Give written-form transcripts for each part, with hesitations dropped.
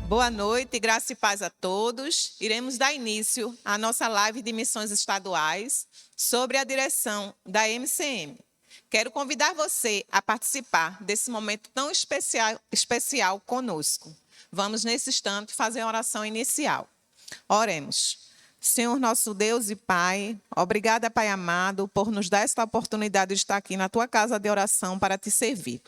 Boa noite, graça e paz a todos. Iremos dar início à nossa live de missões estaduais sobre a direção da MCM. Quero convidar você a participar desse momento tão especial conosco. Vamos, nesse instante, fazer a oração inicial. Oremos. Senhor nosso Deus e Pai, obrigada, Pai amado, por nos dar esta oportunidade de estar aqui na Tua casa de oração para Te servir.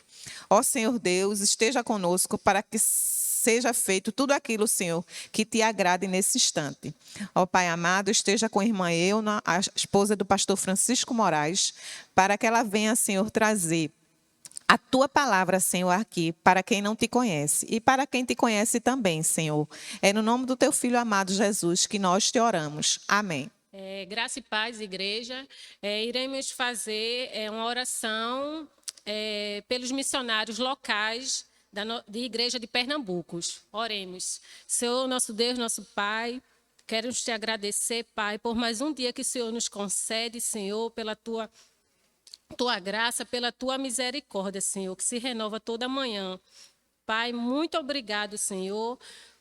Ó Senhor Deus, esteja conosco para que seja feito tudo aquilo, Senhor, que Te agrade nesse instante. Ó Pai amado, esteja com a irmã Euna, a esposa do pastor Francisco Moraes, para que ela venha, Senhor, trazer a Tua palavra, Senhor, aqui, para quem não Te conhece e para quem Te conhece também, Senhor. É no nome do Teu Filho amado Jesus que nós Te oramos. Amém. Graça e paz, igreja. Iremos fazer uma oração pelos missionários locais da Igreja de Pernambuco. Oremos. Senhor, nosso Deus, nosso Pai, queremos Te agradecer, Pai, por mais um dia que o Senhor nos concede, Senhor, pela Tua graça, pela Tua misericórdia, Senhor, que se renova toda manhã. Pai, muito obrigado, Senhor,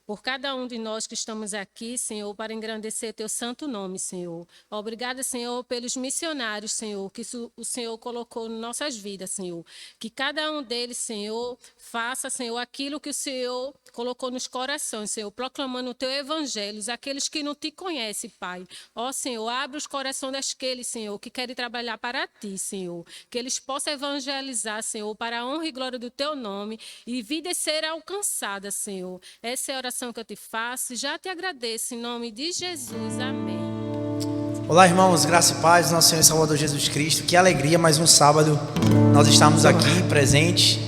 por cada um de nós que estamos aqui, Senhor, para engrandecer Teu santo nome, Senhor. Obrigada, Senhor, pelos missionários, Senhor, que o Senhor colocou em nossas vidas, Senhor. Que cada um deles, Senhor, faça, Senhor, aquilo que o Senhor colocou nos corações, Senhor, proclamando o Teu evangelho, aqueles que não Te conhecem, Pai. Ó, Senhor, abre os corações daqueles, Senhor, que querem trabalhar para Ti, Senhor. Que eles possam evangelizar, Senhor, para a honra e glória do Teu nome e vidas ser alcançadas, Senhor. Essa é a oração que eu Te faço, já Te agradeço, em nome de Jesus, amém. Olá, irmãos, graça e paz, nosso Senhor e Salvador Jesus Cristo. Que alegria, mais um sábado nós estamos aqui presentes.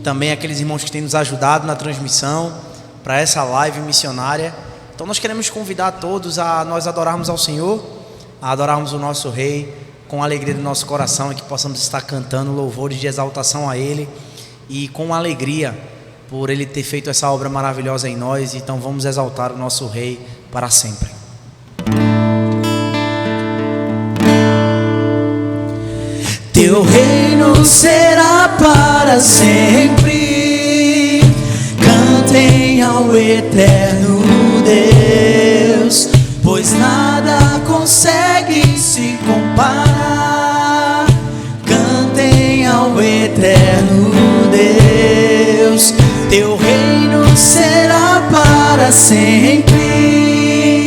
Também aqueles irmãos que têm nos ajudado na transmissão para essa live missionária. Então nós queremos convidar todos a nós adorarmos ao Senhor, a adorarmos o nosso Rei com a alegria do nosso coração, e que possamos estar cantando louvores de exaltação a Ele e com alegria por Ele ter feito essa obra maravilhosa em nós. Então vamos exaltar o nosso Rei para sempre. Teu reino será para sempre, cantem ao eterno Deus, pois nada consegue se comparar. Cantem ao eterno Deus, Teu reino será para sempre,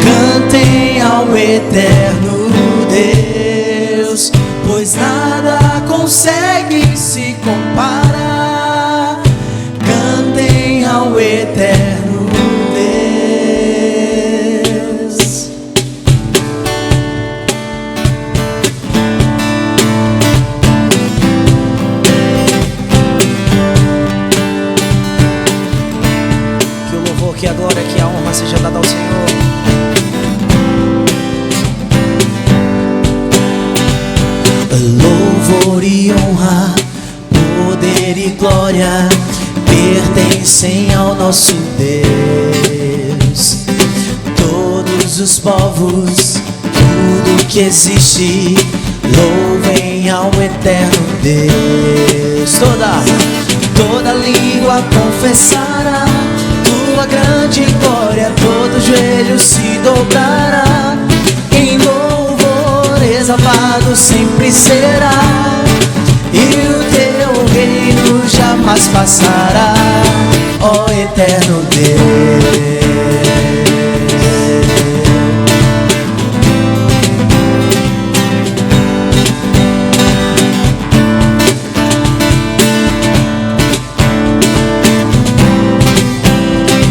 cantem ao eterno Deus, pois nada consegue se comparar. Cantem ao eterno Deus. Que o louvor, que a glória, que a honra seja dada ao Senhor. Louvor e honra, poder e glória pertencem ao nosso Deus. Todos os povos, tudo que existe, louvem ao eterno Deus. Toda língua confessará Tua grande glória, todo joelho se dobrará. Em louvor exaltado sempre será, e o Teu reino jamais passará, ó eterno Deus.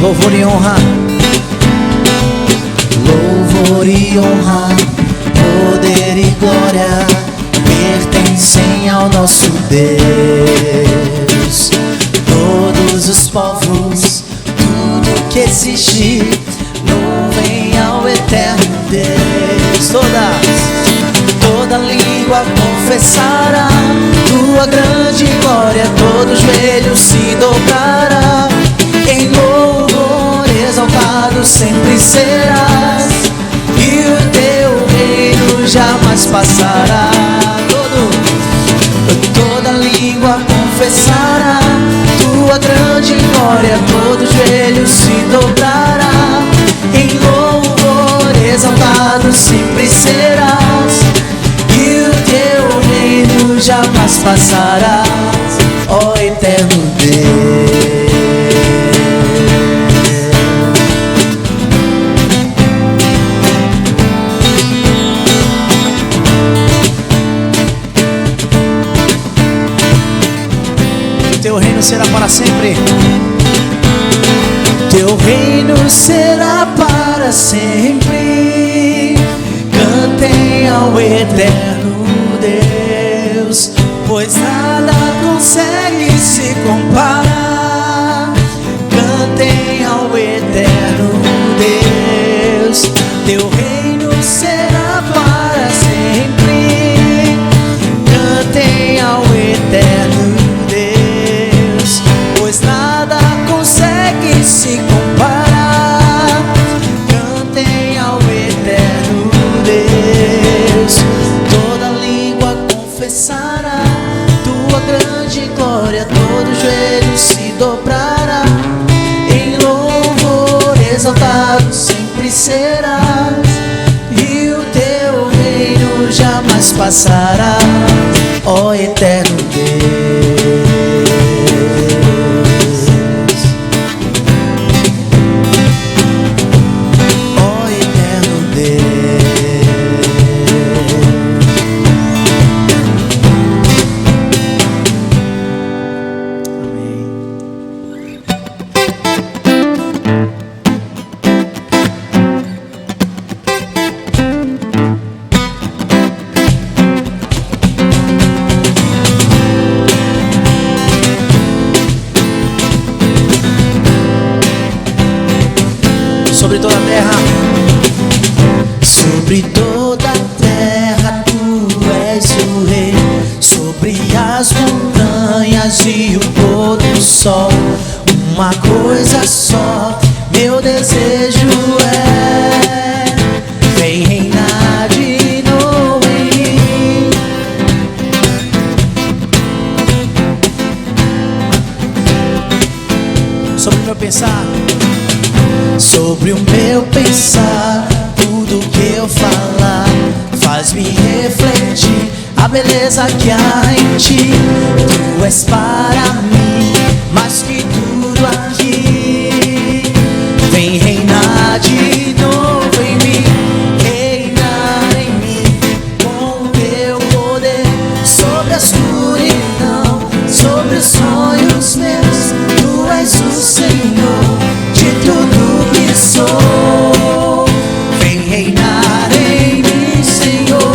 Louvor e honra, louvor e honra, poder e glória pertencem ao nosso Deus. Todos os povos, tudo que existe, louvem ao eterno Deus. Toda língua confessará Tua grande glória, todo joelho se dobrará. Em louvor exaltado sempre serás, e o Teu reino jamais passará. Toda língua confessará Tua grande glória, glória todo joelho se dobrará. Em louvor exaltado sempre serás, e o teu reino jamais passará, ó eterno Deus. Teu reino será para sempre. Teu reino será para sempre. Cantem ao eterno Deus, pois nada consegue se comparar. Cantem ao eterno Deus. Teu reino será para sempre. Cantem ao eterno Deus, pois nada consegue se comparar. Cantem ao eterno Deus. Toda língua confessará tua grande glória, todo joelho se dobrará. Em louvor exaltado sempre serás, e o teu reino jamais passará, ó eterno Deus. Ó eterno Deus. Amém. Sobre toda a terra, sobre toda a terra tu és o rei, sobre as montanhas e o pôr do sol. Uma coisa só, meu desejo é: vem reinar de novo em mim. Sobre o meu pensar, sobre o meu pensar, tudo que eu falar faz-me refletir a beleza que há em ti. Tu és para mim mais que tudo aqui. Vem reinar de novo em mim, reinar em mim com o teu poder. Sobre a escuridão, sobre os sonhos meus, tu és o Senhor de tudo que sou. Vem reinar em mim, Senhor,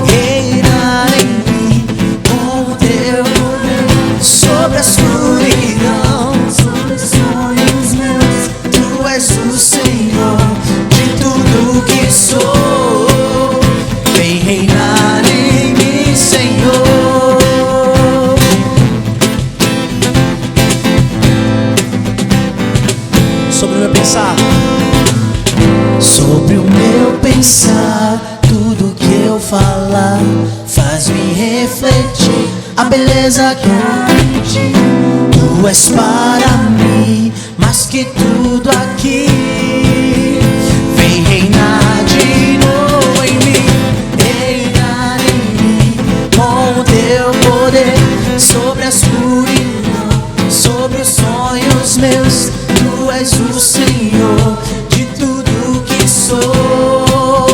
reinar em mim com o teu poder. Sobre a escuridão, sobre os sonhos meus, tu és o Senhor de tudo que sou. Vem reinar em mim, Senhor. Sobre o meu pensar, sobre o meu pensar, tudo que eu falar faz-me refletir a beleza que há em ti. Tu és para mim mais que tudo aqui. Vem reinar de novo em mim, reinar em mim com o teu poder. Sobre a escuridão, sobre os sonhos meus, tu és o Senhor de tudo que sou.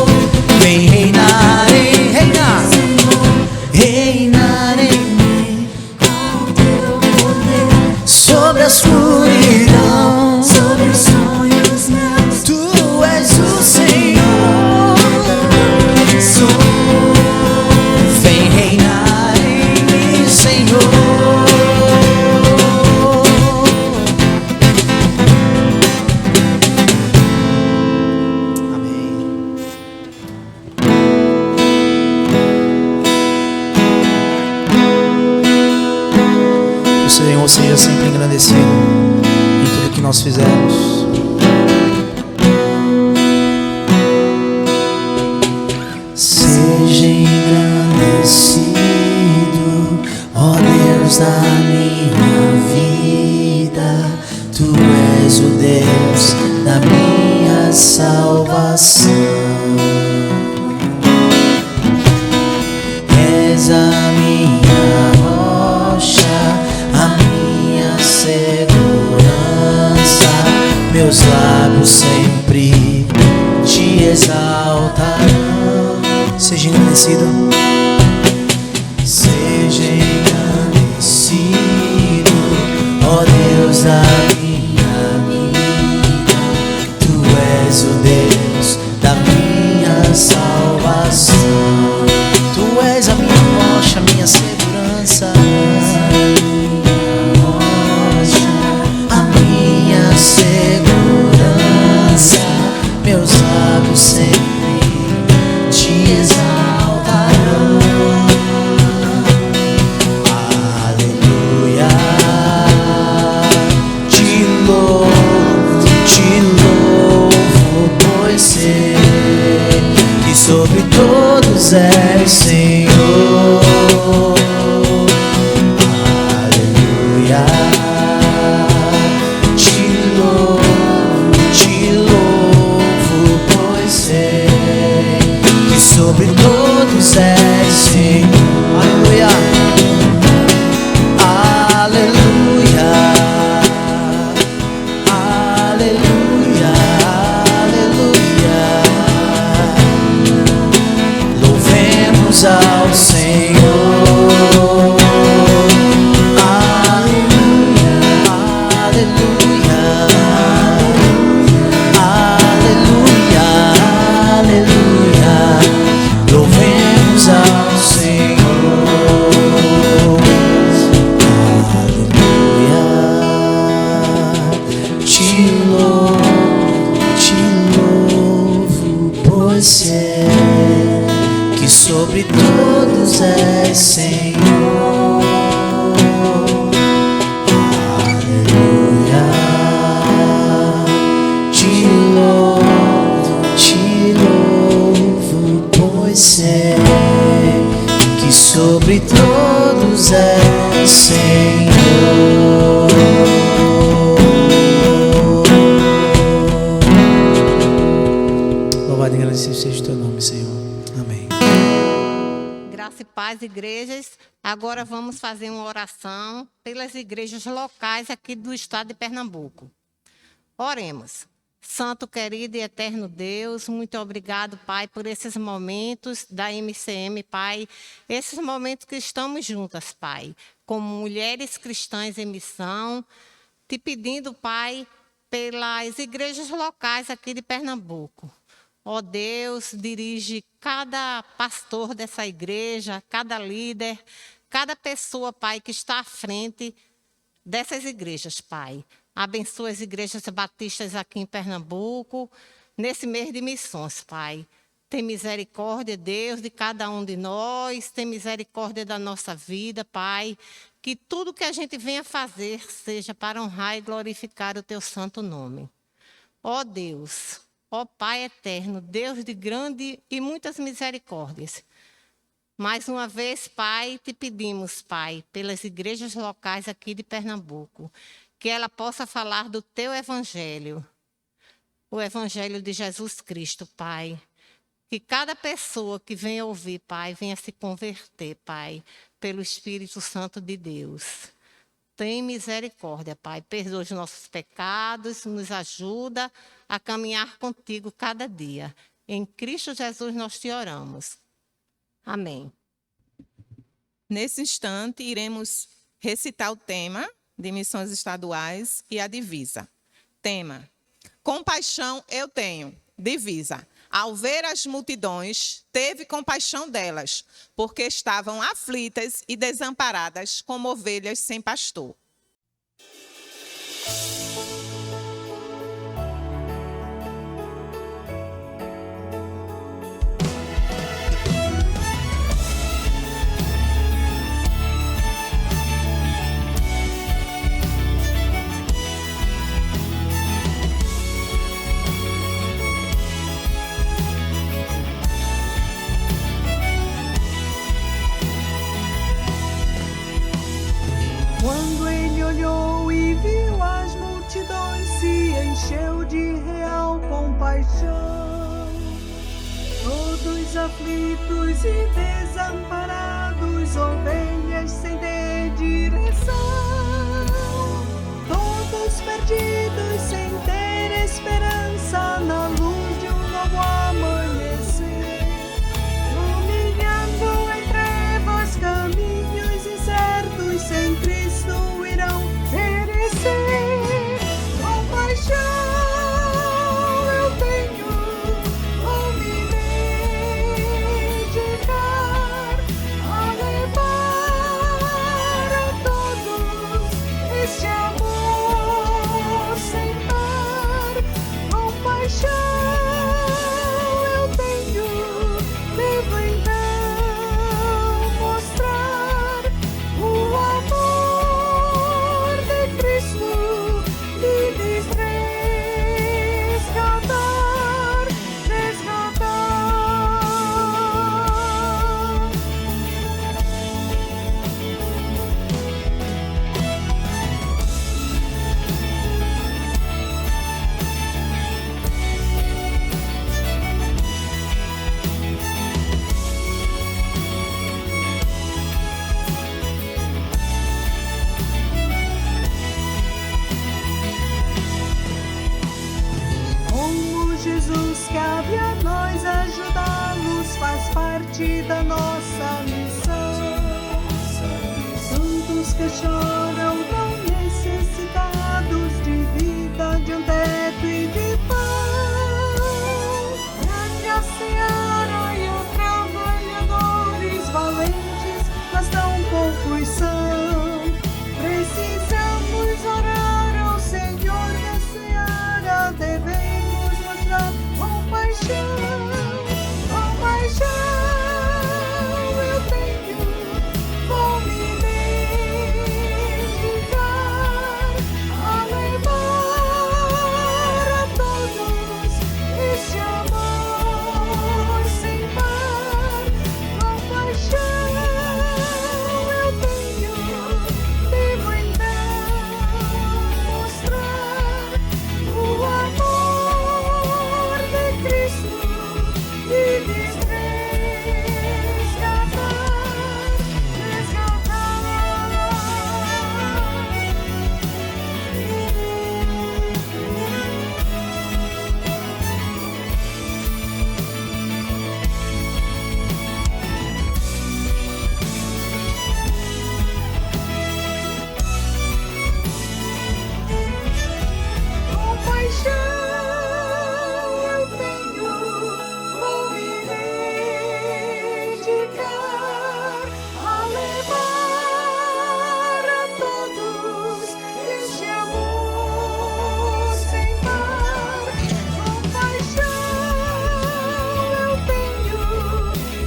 Vem reinar em reinar, reinar em mim com teu poder. Sobre a escuridão, sobre os sonhos meus, tu és o Senhor que sou. Vem reinar em mim, Senhor. O Senhor seja sempre engrandecido em tudo que nós fizermos. Seja engrandecido, ó Deus da minha vida. Tu és o Deus da minha salvação. És a minha rocha, a minha segurança. Meus lábios sempre te exaltarão. Seja engrandecido. Seja engrandecido, ó Deus da minha vida. Tu és o Deus da minha salvação. Tu és a minha rocha, a minha segurança. A minha segurança. Meus lábios sempre te exaltarão. Aleluia. Te louvo, pois sei que sobre todos és Senhor. Aleluia. Te louvo, pois sei que sobre todos és Senhor. Aleluia. Aleluia. Aleluia. Aleluia. Louvemos ao Senhor. Aleluia. Aleluia. Aleluia. Aleluia. Louvemos ao Senhor. Aleluia. Te louvo, pois sei que sobre todos és Senhor. Aleluia. Te louvo, pois sei que sobre todos és Senhor. Louvado e agradecido seja o teu nome, Senhor. Amém. Graça e paz, igrejas. Agora vamos fazer uma oração pelas igrejas locais aqui do estado de Pernambuco. Oremos. Santo, querido e eterno Deus, muito obrigado, Pai, por esses momentos da MCM, Pai. Esses momentos que estamos juntas, Pai, como mulheres cristãs em missão, te pedindo, Pai, pelas igrejas locais aqui de Pernambuco. Ó Deus, dirige cada pastor dessa igreja, cada líder, cada pessoa, Pai, que está à frente dessas igrejas, Pai. Abençoa as igrejas batistas aqui em Pernambuco, nesse mês de missões, Pai. Tem misericórdia, Deus, de cada um de nós, tem misericórdia da nossa vida, Pai. Que tudo que a gente venha fazer seja para honrar e glorificar o teu santo nome. Ó Deus, ó Pai eterno, Deus de grande e muitas misericórdias. Mais uma vez, Pai, te pedimos, Pai, pelas igrejas locais aqui de Pernambuco, que ela possa falar do teu evangelho, o evangelho de Jesus Cristo, Pai. Que cada pessoa que venha ouvir, Pai, venha se converter, Pai, pelo Espírito Santo de Deus. Tem misericórdia, Pai. Perdoa os nossos pecados, nos ajuda a caminhar contigo cada dia. Em Cristo Jesus nós te oramos. Amém. Nesse instante, iremos recitar o tema de missões estaduais e a divisa. Tema: compaixão eu tenho. Divisa: ao ver as multidões, teve compaixão delas, porque estavam aflitas e desamparadas como ovelhas sem pastor. Quando compaixão. Todos aflitos e desamparados, ovelhas sem ter direção. Todos perdidos sem ter esperança, na luz de um novo amanhecer. Caminhando em trevas, caminhos incertos, sem Cristo irão perecer. Compaixão eu tenho, vou me dedicar a levar a todos este amor sem par. Compaixão eu tenho, devo então mostrar o amor de Cristo e lhes resgatar, resgatar. Como Jesus, cabe a nós ajudá-los, faz parte da nossa missão. Santos que choram, tão necessitados de vida, de um teto e de pão. Grande a seara e os trabalhadores valentes, mas tão poucos são. Precisamos orar ao Senhor da seara, devemos mostrar compaixão. Compaixão eu tenho, vou me dedicar a levar a todos este amor sem par. Compaixão eu tenho, devo então mostrar o amor de Cristo e lhes resgatar, resgatar. Compaixão eu tenho, vou me dedicar a levar a todos este amor sem par. Compaixão eu tenho,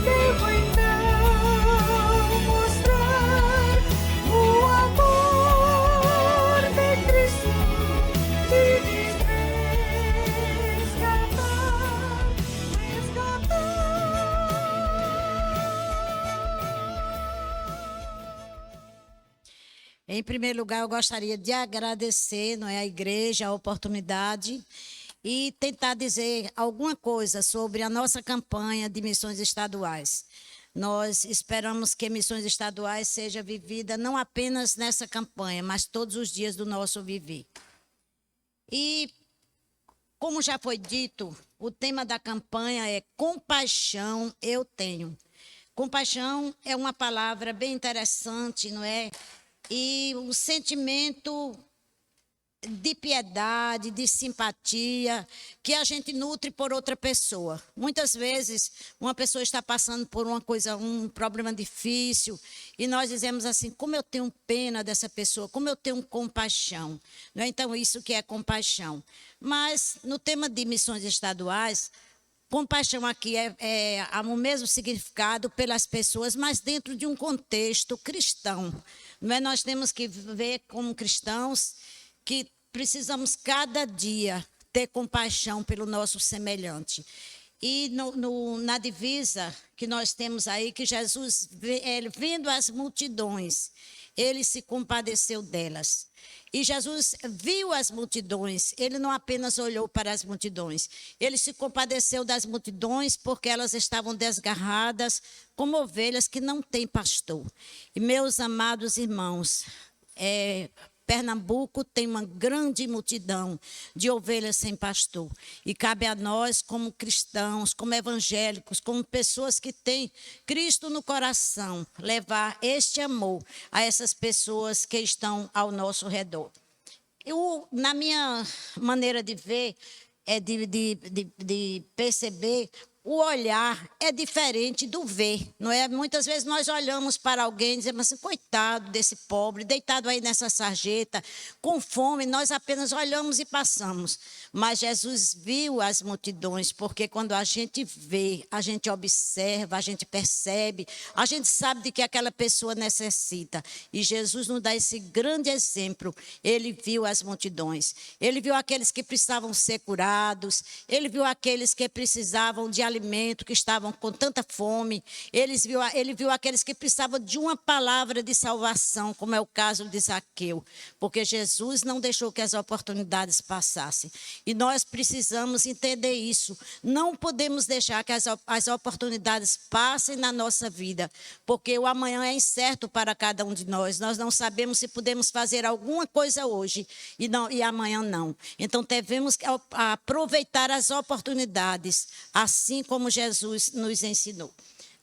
devo então mostrar o amor de Cristo e lhes resgatar, Em primeiro lugar, eu gostaria de agradecer, não é, à igreja, a oportunidade e tentar dizer alguma coisa sobre a nossa campanha de missões estaduais. Nós esperamos que missões estaduais seja vivida não apenas nessa campanha, mas todos os dias do nosso viver. E, como já foi dito, o tema da campanha é compaixão eu tenho. Compaixão é uma palavra bem interessante, não é? E o sentimento de piedade, de simpatia, que a gente nutre por outra pessoa. Muitas vezes, uma pessoa está passando por uma coisa, um problema difícil, e nós dizemos assim, como eu tenho pena dessa pessoa, como eu tenho compaixão. Não é? Então, isso que é compaixão. Mas, no tema de missões estaduais, compaixão aqui é o mesmo significado pelas pessoas, mas dentro de um contexto cristão. Não é? Nós temos que ver como cristãos que precisamos cada dia ter compaixão pelo nosso semelhante. E na divisa que nós temos aí, que Jesus, vendo as multidões, ele se compadeceu delas. E Jesus viu as multidões, ele não apenas olhou para as multidões, ele se compadeceu das multidões porque elas estavam desgarradas como ovelhas que não têm pastor. E meus amados irmãos, Pernambuco tem uma grande multidão de ovelhas sem pastor. E cabe a nós, como cristãos, como evangélicos, como pessoas que têm Cristo no coração, levar este amor a essas pessoas que estão ao nosso redor. Na minha maneira de ver, de perceber, o olhar é diferente do ver, não é? Muitas vezes nós olhamos para alguém e dizemos assim, coitado desse pobre, deitado aí nessa sarjeta, com fome, nós apenas olhamos e passamos. Mas Jesus viu as multidões, porque quando a gente vê, a gente observa, a gente percebe, a gente sabe de que aquela pessoa necessita. E Jesus nos dá esse grande exemplo. Ele viu as multidões, ele viu aqueles que precisavam ser curados, ele viu aqueles que precisavam de alimento, que estavam com tanta fome, ele viu aqueles que precisavam de uma palavra de salvação, como é o caso de Zaqueu, porque Jesus não deixou que as oportunidades passassem. E nós precisamos entender isso. Não podemos deixar que as oportunidades passem na nossa vida, porque o amanhã é incerto para cada um de nós. Nós não sabemos se podemos fazer alguma coisa hoje e amanhã não. Então, devemos aproveitar as oportunidades, assim como Jesus nos ensinou.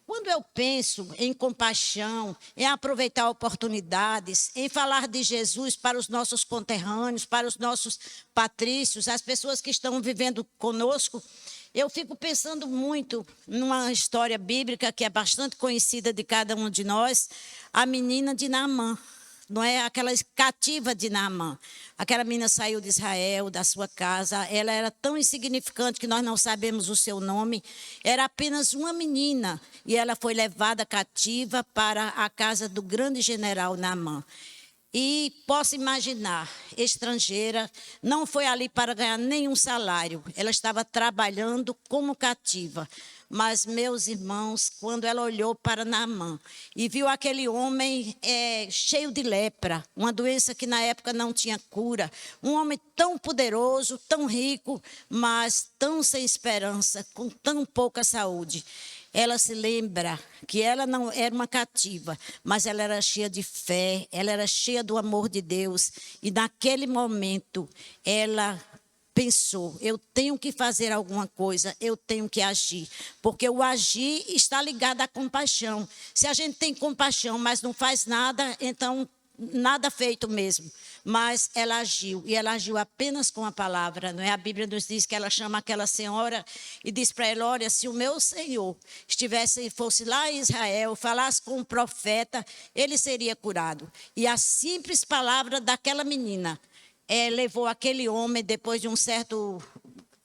Quando eu penso em compaixão, em aproveitar oportunidades, em falar de Jesus para os nossos conterrâneos, para os nossos patrícios, as pessoas que estão vivendo conosco, eu fico pensando muito numa história bíblica que é bastante conhecida de cada um de nós, a menina de Naamã. Não é aquela cativa de Naamã. Aquela menina saiu de Israel, da sua casa. Ela era tão insignificante que nós não sabemos o seu nome. Era apenas uma menina. E ela foi levada cativa para a casa do grande general Naamã. E posso imaginar, estrangeira, não foi ali para ganhar nenhum salário. Ela estava trabalhando como cativa. Mas, meus irmãos, quando ela olhou para Naamã e viu aquele homem cheio de lepra, uma doença que na época não tinha cura, um homem tão poderoso, tão rico, mas tão sem esperança, com tão pouca saúde, ela se lembra que ela não era uma cativa, mas ela era cheia de fé, ela era cheia do amor de Deus. E naquele momento, ela pensou, eu tenho que fazer alguma coisa, eu tenho que agir. Porque o agir está ligado à compaixão. Se a gente tem compaixão, mas não faz nada, então nada feito mesmo. Mas ela agiu, e ela agiu apenas com a palavra, não é? A Bíblia nos diz que ela chama aquela senhora e diz para ela, olha, se o meu Senhor fosse lá em Israel, falasse com um profeta, ele seria curado. E a simples palavra daquela menina levou aquele homem, depois de um certo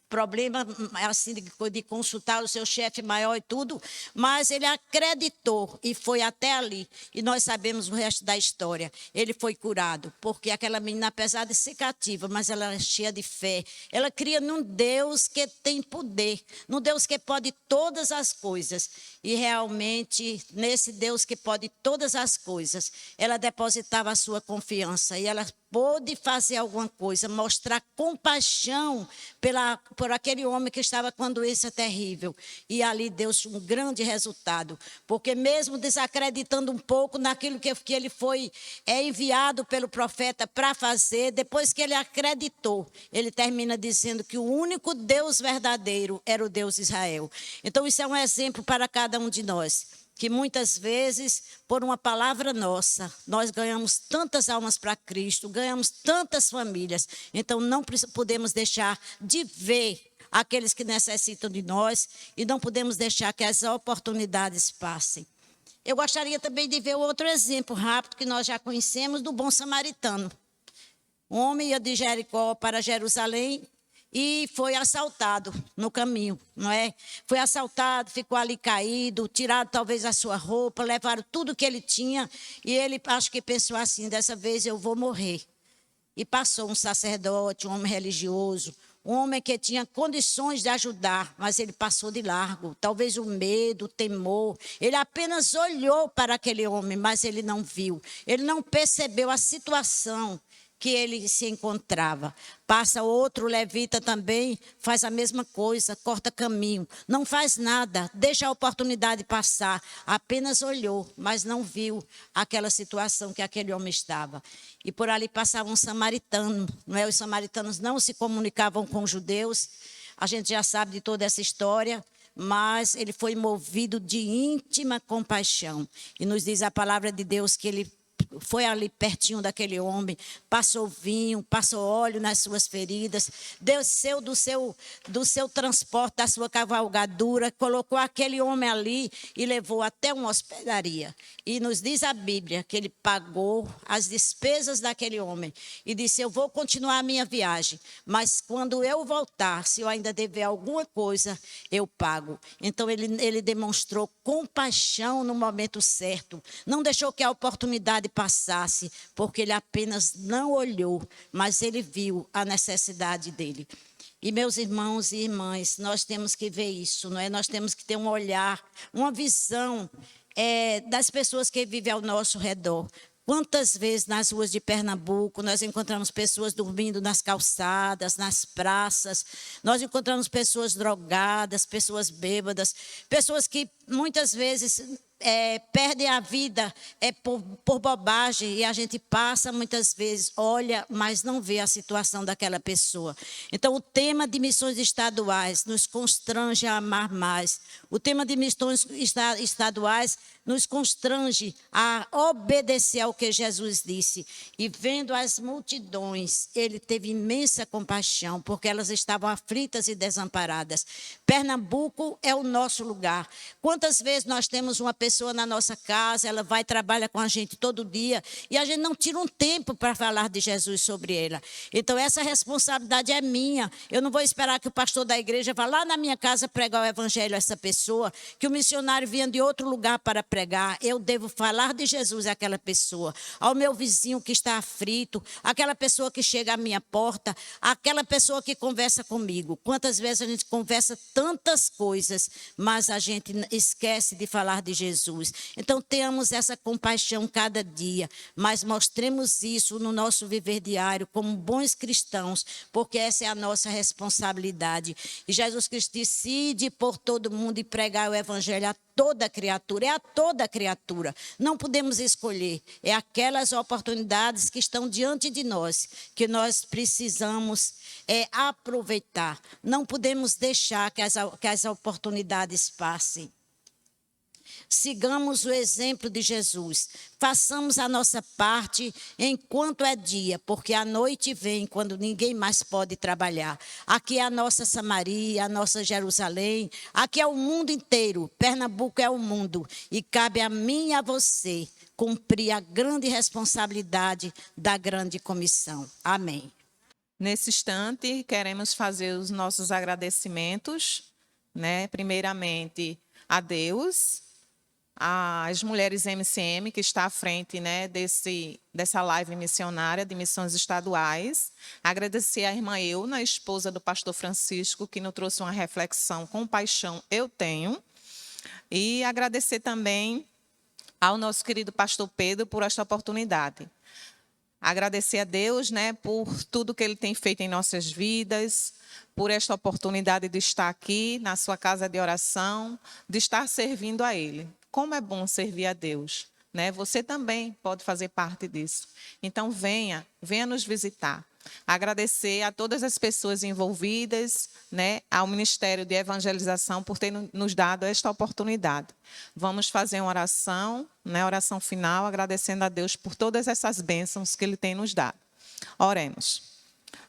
problema assim, de consultar o seu chefe maior e tudo, mas ele acreditou e foi até ali. E nós sabemos o resto da história. Ele foi curado, porque aquela menina, apesar de ser cativa, mas ela era cheia de fé. Ela cria num Deus que tem poder, num Deus que pode todas as coisas. E realmente, nesse Deus que pode todas as coisas, ela depositava a sua confiança e ela pôde fazer alguma coisa, mostrar compaixão por aquele homem que estava com uma doença terrível. E ali deu-se um grande resultado, porque mesmo desacreditando um pouco naquilo que ele foi enviado pelo profeta para fazer, depois que ele acreditou, ele termina dizendo que o único Deus verdadeiro era o Deus de Israel. Então isso é um exemplo para cada um de nós, que muitas vezes, por uma palavra nossa, nós ganhamos tantas almas para Cristo, ganhamos tantas famílias. Então, não podemos deixar de ver aqueles que necessitam de nós e não podemos deixar que as oportunidades passem. Eu gostaria também de ver outro exemplo rápido que nós já conhecemos do bom samaritano. Um homem ia de Jericó para Jerusalém e foi assaltado no caminho, não é? Foi assaltado, ficou ali caído, tiraram talvez a sua roupa, levaram tudo que ele tinha e ele acho que pensou assim, dessa vez eu vou morrer. E passou um sacerdote, um homem religioso, um homem que tinha condições de ajudar, mas ele passou de largo. Talvez o medo, o temor. Ele apenas olhou para aquele homem, mas ele não viu. Ele não percebeu a situação que ele se encontrava. Passa outro levita também, faz a mesma coisa, corta caminho. Não faz nada, deixa a oportunidade passar. Apenas olhou, mas não viu aquela situação que aquele homem estava. E por ali passava um samaritano, não é? Os samaritanos não se comunicavam com os judeus. A gente já sabe de toda essa história, mas ele foi movido de íntima compaixão. E nos diz a palavra de Deus que ele foi ali pertinho daquele homem, passou vinho, passou óleo nas suas feridas, desceu do seu transporte, da sua cavalgadura, colocou aquele homem ali e levou até uma hospedaria. E nos diz a Bíblia que ele pagou as despesas daquele homem e disse: eu vou continuar a minha viagem, mas quando eu voltar, se eu ainda dever alguma coisa, eu pago. Então ele demonstrou compaixão no momento certo, não deixou que a oportunidade passasse, porque ele apenas não olhou, mas ele viu a necessidade dele. E meus irmãos e irmãs, nós temos que ver isso, não é? Nós temos que ter um olhar, uma visão das pessoas que vivem ao nosso redor. Quantas vezes nas ruas de Pernambuco nós encontramos pessoas dormindo nas calçadas, nas praças, nós encontramos pessoas drogadas, pessoas bêbadas, pessoas que muitas vezes perdem a vida por bobagem, e a gente passa muitas vezes, olha, mas não vê a situação daquela pessoa. Então, o tema de missões estaduais nos constrange a amar mais. O tema de missões estaduais nos constrange a obedecer ao que Jesus disse. E vendo as multidões, ele teve imensa compaixão, porque elas estavam aflitas e desamparadas. Pernambuco é o nosso lugar. Quantas vezes nós temos uma pessoa na nossa casa, ela vai e trabalha com a gente todo dia, e a gente não tira um tempo para falar de Jesus sobre ela. Então, essa responsabilidade é minha. Eu não vou esperar que o pastor da igreja vá lá na minha casa pregar o evangelho a essa pessoa, que o missionário vinha de outro lugar para pregar. Eu devo falar de Jesus àquela pessoa, ao meu vizinho que está aflito, aquela pessoa que chega à minha porta, aquela pessoa que conversa comigo. Quantas vezes a gente conversa tantas coisas, mas a gente esquece de falar de Jesus. Então, tenhamos essa compaixão cada dia, mas mostremos isso no nosso viver diário como bons cristãos, porque essa é a nossa responsabilidade. E Jesus Cristo disse: ide por todo mundo e pregar o evangelho a toda criatura, é a toda criatura. Não podemos escolher, é aquelas oportunidades que estão diante de nós, que nós precisamos aproveitar. Não podemos deixar que as oportunidades passem. Sigamos o exemplo de Jesus. Façamos a nossa parte enquanto é dia, porque a noite vem quando ninguém mais pode trabalhar. Aqui é a nossa Samaria, a nossa Jerusalém, aqui é o mundo inteiro. Pernambuco é o mundo, e cabe a mim e a você cumprir a grande responsabilidade da grande comissão. Amém. Nesse instante, queremos fazer os nossos agradecimentos, né? Primeiramente a Deus, às mulheres MCM, que está à frente, né, dessa live missionária de missões estaduais. Agradecer à irmã Euna, esposa do pastor Francisco, que nos trouxe uma reflexão: compaixão eu tenho. E agradecer também ao nosso querido pastor Pedro por esta oportunidade. Agradecer a Deus, né, por tudo que Ele tem feito em nossas vidas, por esta oportunidade de estar aqui na sua casa de oração, de estar servindo a Ele. Como é bom servir a Deus, né? Você também pode fazer parte disso. Então, venha nos visitar. Agradecer a todas as pessoas envolvidas, né, ao Ministério de Evangelização por ter nos dado esta oportunidade. Vamos fazer uma oração, né, oração final, agradecendo a Deus por todas essas bênçãos que Ele tem nos dado. Oremos.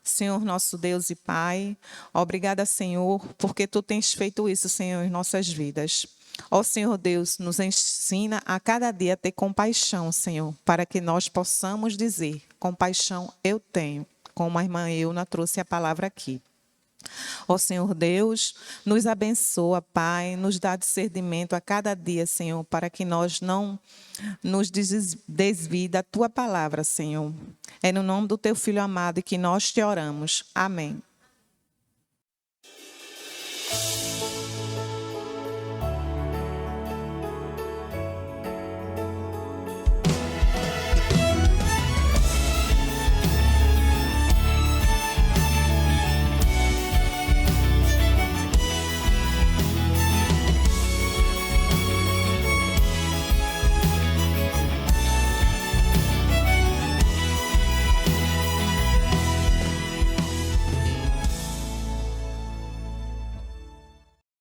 Senhor, nosso Deus e Pai, obrigada, Senhor, porque Tu tens feito isso, Senhor, em nossas vidas. Ó Senhor Deus, nos ensina a cada dia a ter compaixão, Senhor, para que nós possamos dizer: compaixão eu tenho, como a irmã Euna trouxe a palavra aqui. Ó Senhor Deus, nos abençoa, Pai, nos dá discernimento a cada dia, Senhor, para que nós não nos desvie da Tua palavra, Senhor. É no nome do Teu Filho amado que nós te oramos. Amém.